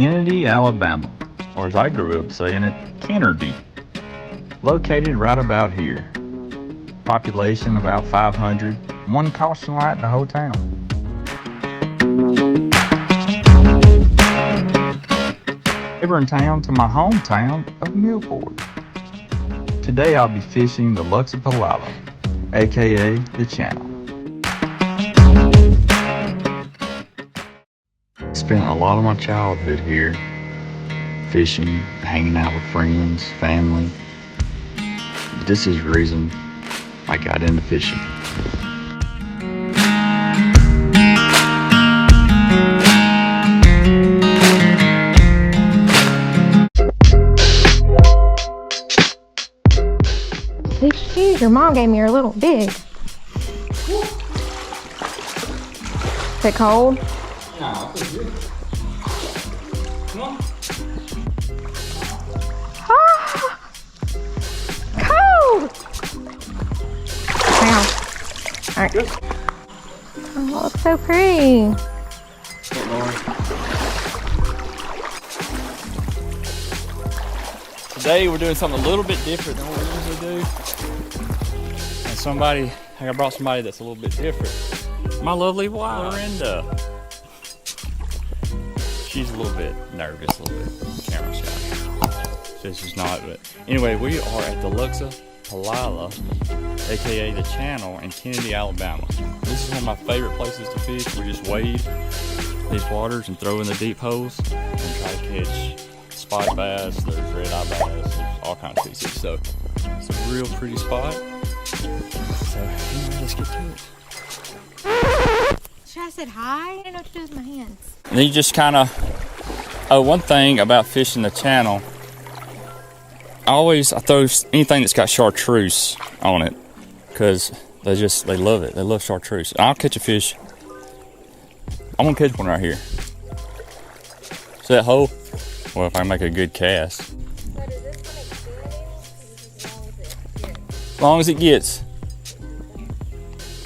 Kennedy, Alabama, or as I grew up saying it, Kennedy. Located right about here. Population about 500. One caution light in the whole town. Neighboring town to my hometown of Millport. Today I'll be fishing the Luxapalala, aka the channel. Spent a lot of my childhood here, fishing, hanging out with friends, family. This is the reason I got into fishing. These shoes your mom gave me are a little big. Is it cold? No, it's good. Come on. Ah, cold! Hang on. All right. Oh, it's so pretty. Today we're doing something a little bit different than what we usually do. And I brought somebody that's a little bit different. My lovely wife, Lorinda. She's a little bit nervous, a little bit camera shy. She's not, but anyway, we are at the Luxapalala, aka the channel, in Kennedy, Alabama. This is one of my favorite places to fish. We just wade these waters and throw in the deep holes and try to catch spotted bass, there's red-eye bass, there's all kinds of species. So it's a real pretty spot. So anyway, let's get to it. Should I said hi? I didn't know what to do with my hands. And then you just kind of, one thing about fishing the channel, I throw anything that's got chartreuse on it, because they love it. They love chartreuse. I'll catch a fish. I'm gonna catch one right here. See that hole? Well, if I make a good cast. So does this one extend? As long as it gets.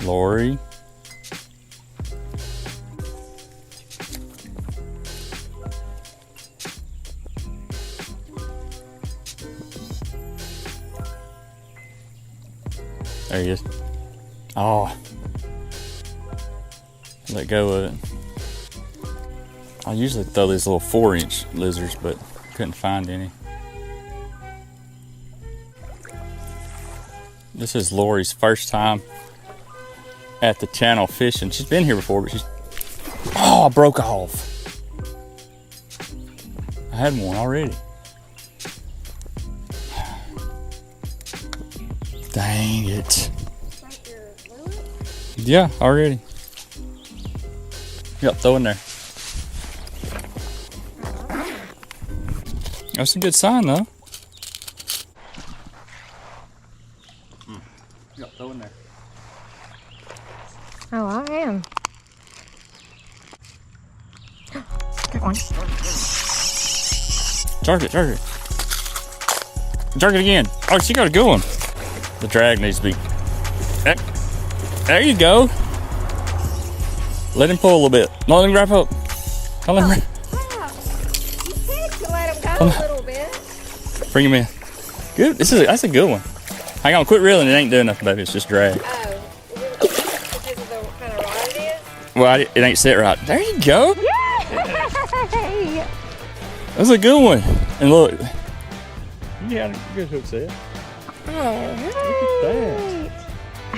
Lori. There he is. Oh. Let go of it. I usually throw these little 4-inch lizards, but couldn't find any. This is Lori's first time at the channel fishing. She's been here before, but I broke off. I had one already. Dang it. Yeah, already. Yep, throw in there. That's a good sign, though. Yep, throw in there. Oh, I am. Good one. Jerk it, jerk it. Jerk it again. Oh, she got a good one. The drag needs to be. There you go. Let him pull a little bit. No, let him wrap up. Don't let him wrap. A little bit. Bring him in. Good. That's a good one. Hang on, quit reeling. It ain't doing nothing, baby. It's just drag. Oh, because of the kind of rod it is? Well, it ain't set right. There you go. Yay! That's a good one. And look. You had a good hook set. Oh, Look at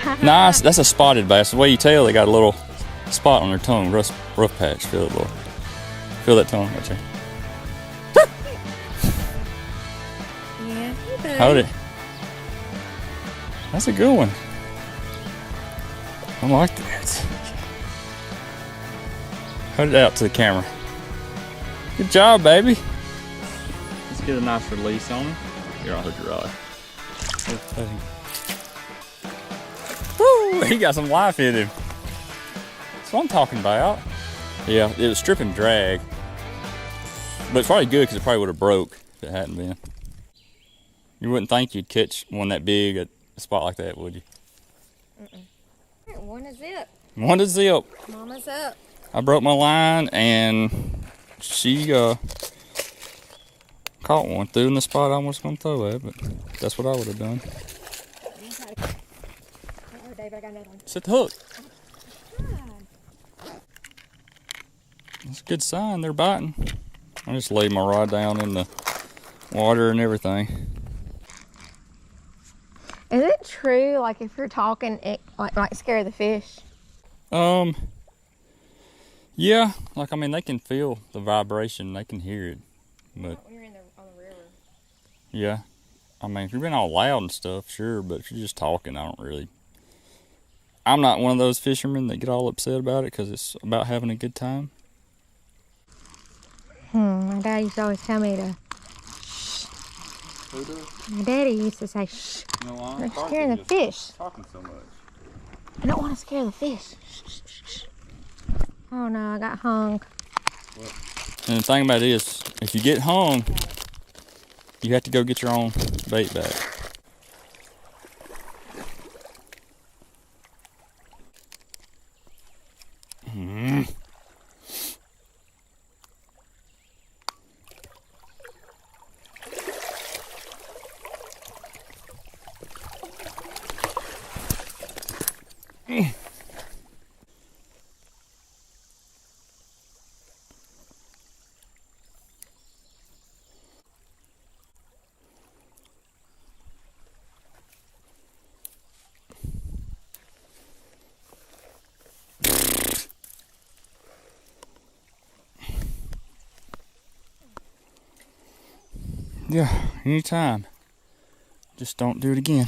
that. Nice. That's a spotted bass. The way you tell, they got a little spot on their tongue. Rough patch. Feel it, Lord. Feel that tongue right there. Yeah. Hold it. That's a good one. I like that. Hold it out to the camera. Good job, baby. Let's get a nice release on him. Here, I'll hold your rod. Woo! He got some life in him. That's what I'm talking about. Yeah, it was stripping drag. But it's probably good because it probably would have broke if it hadn't been. You wouldn't think you'd catch one that big at a spot like that, would you? One is zip. One to zip. Mama's up. I broke my line and she caught one, threw in the spot I was going to throw at, but that's what I would have done. Oh, Dave, I got another one. Set the hook. God. It's a good sign they're biting. I just laid my rod down in the water and everything. Is it true, like, if you're talking, it might scare the fish? Yeah, like, I mean, they can feel the vibration, they can hear it, but When you're on the river. yeah, I mean, if you're being all loud and stuff, sure, but if you're just talking, I'm not one of those fishermen that get all upset about it because it's about having a good time. My dad used to always tell me to shh. Who does? My daddy used to say shh. You know, You're scaring the fish. Talking so much. I don't want to scare the fish. Shh, shh, shh, shh. Oh no, I got hung. And the thing about it is, if you get hung, you have to go get your own bait back. Yeah, anytime. Just don't do it again.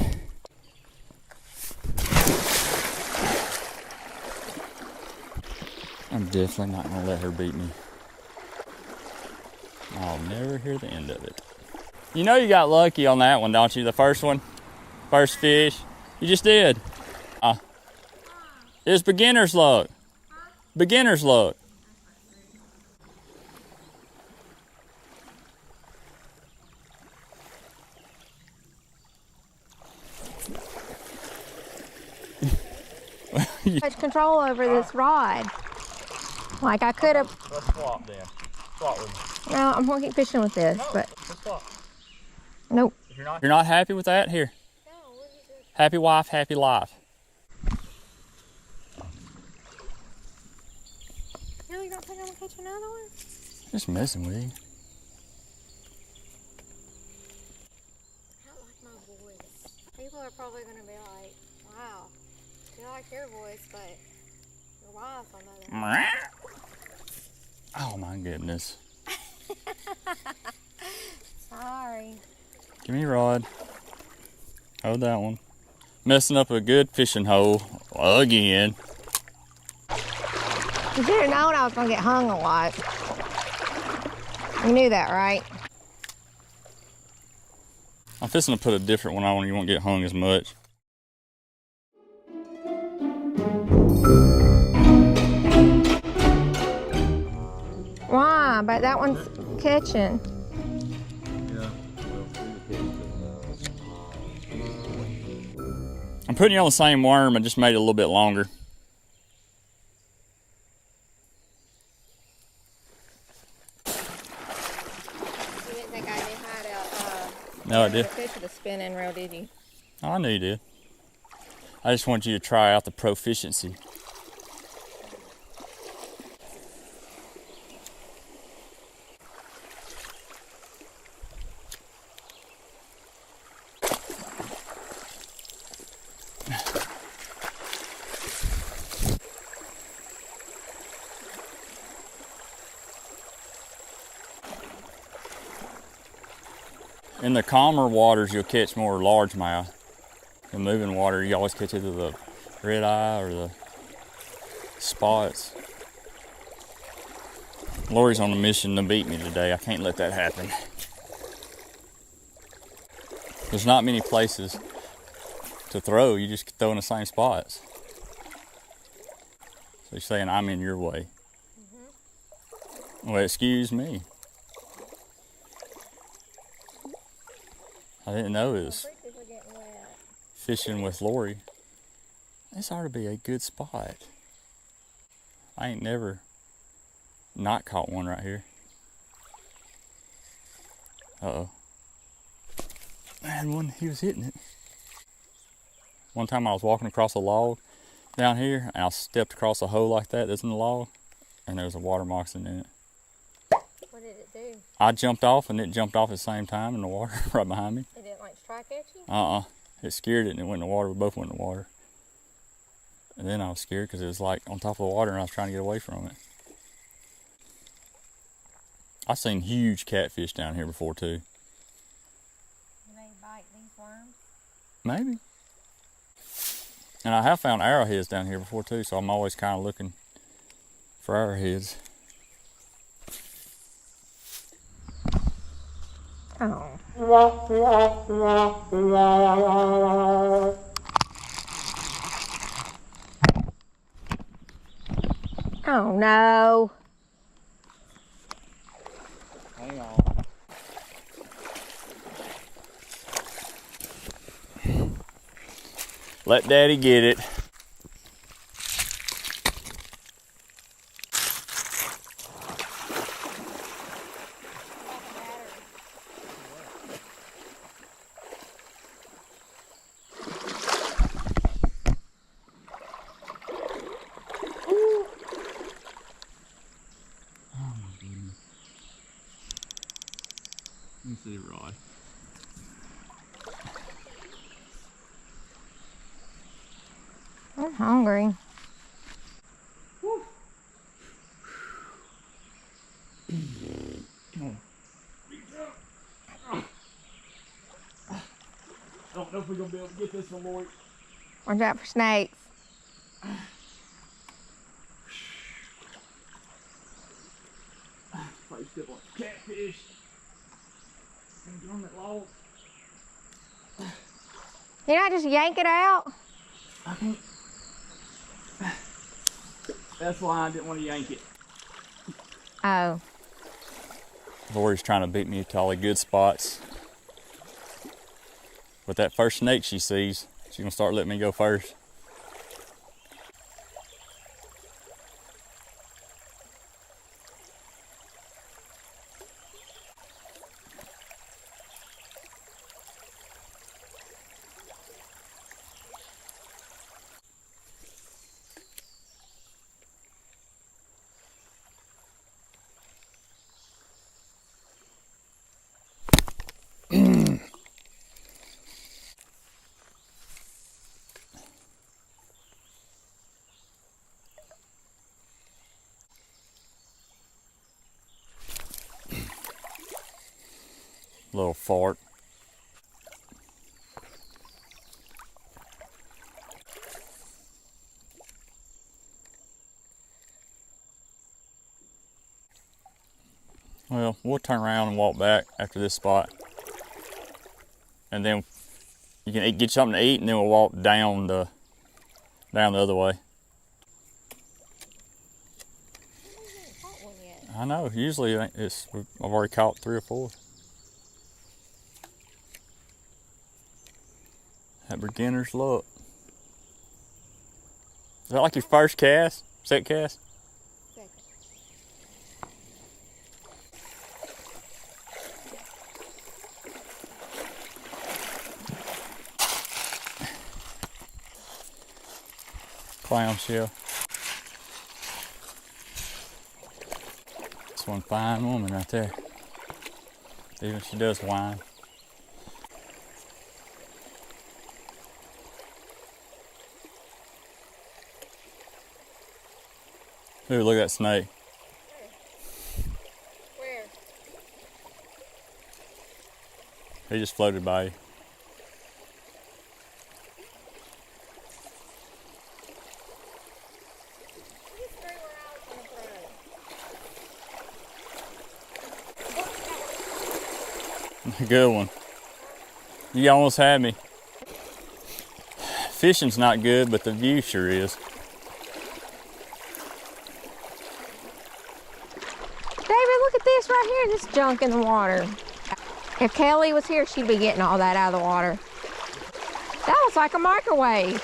I'm definitely not gonna let her beat me. I'll never hear the end of it. You know you got lucky on that one, don't you? The first one? First fish? You just did. It was beginner's luck. Beginner's luck. Much control over this rod. Like I could have. Let's swap then. Swap with me. No, I'm gonna keep fishing with this, but Let's swap. nope. If you're not happy with that, here. Happy wife, happy life. Really don't think I'm gonna catch another one? Just messing with you. I don't like my voice. People are probably gonna be like, wow, you like your voice, but your wife's on the other hand. Oh my goodness. Sorry. Give me your rod. Hold that one. Messing up a good fishing hole again. You should have known I was gonna get hung a lot. You knew that, right? I'm fixing to put a different one on. You won't get hung as much. Why? But that one's catching. I'm putting you on the same worm. I just made it a little bit longer. You didn't think I knew how to No, I did. fish with a spinning reel, did you? Oh, I knew you did. I just want you to try out the proficiency. In the calmer waters, you'll catch more largemouth. In moving water, you always catch either the red eye or the spots. Lori's on a mission to beat me today. I can't let that happen. There's not many places to throw. You just throw in the same spots. So you're saying I'm in your way. Well, excuse me. I didn't know it was fishing with Lori. This ought to be a good spot. I ain't never not caught one right here. Uh-oh. I had one, he was hitting it. One time I was walking across a log down here, and I stepped across a hole like that that's in the log, and there was a water moccasin in it. What did it do? I jumped off, and it jumped off at the same time in the water right behind me. It didn't like strike at you? It scared it, and it went in the water. We both went in the water. And then I was scared because it was like on top of the water, and I was trying to get away from it. I've seen huge catfish down here before too. Do they bite these worms? Maybe. And I have found arrowheads down here before too, so I'm always kind of looking for arrowheads. Oh. Oh no. Hang on. Let Daddy get it. Let me see the rod. I'm hungry. Come on. I don't know if we're going to be able to get this one, Lori. Watch out for snakes. Probably still want catfish. And get on that log. You not just yank it out? I can't. That's why I didn't want to yank it. Oh. Lori's trying to beat me to all the good spots. With that first snake she sees, she's gonna start letting me go first. Little fart. Well, we'll turn around and walk back after this spot. And then you can get something to eat, and then we'll walk down the other way. I know, usually I've already caught 3 or 4. That beginner's luck. Is that like your first cast? Second cast? Second. Clownshell. That's one fine woman right there. Even if she does whine. Ooh, look at that snake. Where? He just floated by you. You threw where I was gonna throw. Good one. You almost had me. Fishing's not good, but the view sure is. David, look at this right here, this junk in the water. If Kelly was here, she'd be getting all that out of the water. That looks like a microwave.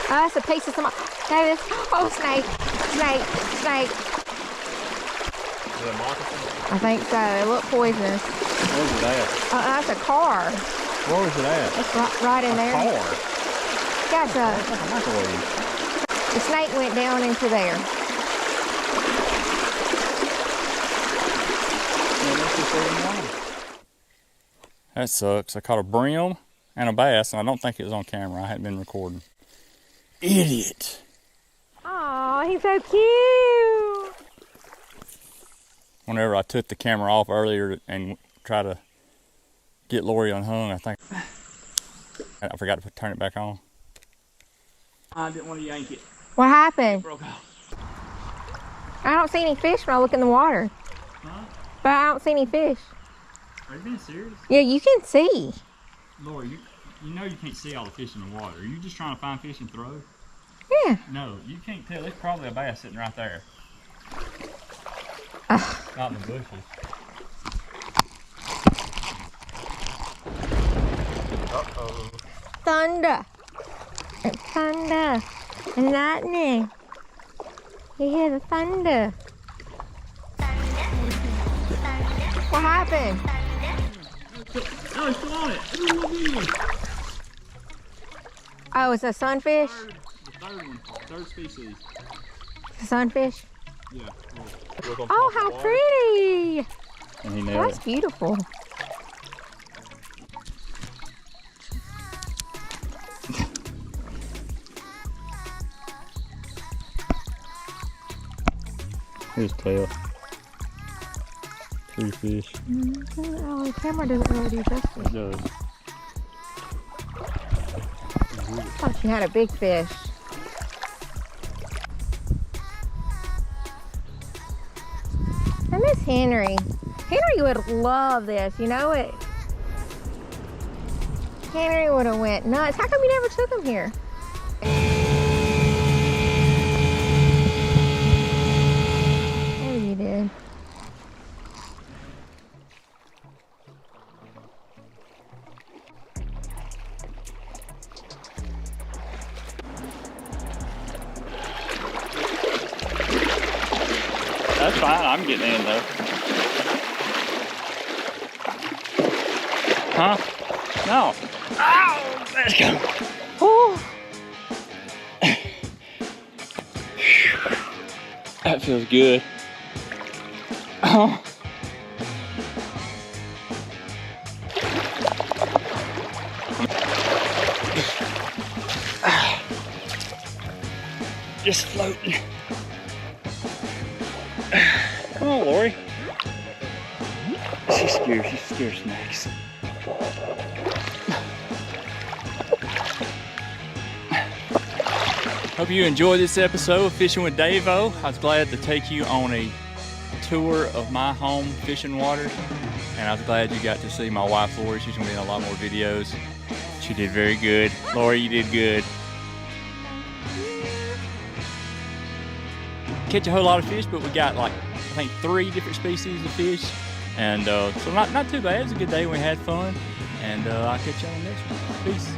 Oh, that's a piece of some. David, oh, snake, snake, snake. Is it a moccasin? I think so. It looked poisonous. Where's it at? That's a car. Where was it at? It's right in there. Car? Yeah, it's It's like a microwave. the snake went down into there. That sucks. I caught a brim and a bass, and I don't think it was on camera. I hadn't been recording. Idiot. Aw, he's so cute. Whenever I took the camera off earlier and tried to get Lori unhung, I think I forgot to turn it back on. I didn't want to yank it. What happened? Broke off. I don't see any fish when I look in the water. Huh? But I don't see any fish. Are you being serious? Yeah, you can see. Lori, you know you can't see all the fish in the water. Are you just trying to find fish and throw? Yeah. No, you can't tell. There's probably a bass sitting right there. Not in the bushes. Uh-oh. Thunder. It's thunder. And lightning. You hear the thunder. What happened? Oh, it's still on it. Look at it. Oh, it's a sunfish? The third one. Third species. A sunfish? Yeah. Oh, how pretty! And he Oh, nailed that's beautiful. Here's tail. 3 fish. Oh, the camera doesn't really do justice. It does. I thought you had a big fish. I miss Henry. Henry would love this, you know it. Henry would have went nuts. How come you never took him here? Maybe you did. That's fine. I'm getting in though. Huh? No. Ow! Let's go. Oh, That feels good. Oh. Just floating. Come on, Lori. She's scared. She's scared snakes. Hope you enjoyed this episode of Fishing with Dave-O. I was glad to take you on a tour of my home fishing waters, and I was glad you got to see my wife Lori. She's gonna be in a lot more videos. She did very good. Lori, you did good. Catch a whole lot of fish, but we got like I think 3 different species of fish, and so not too bad. It was a good day. We had fun, and I'll catch y'all next one. Peace.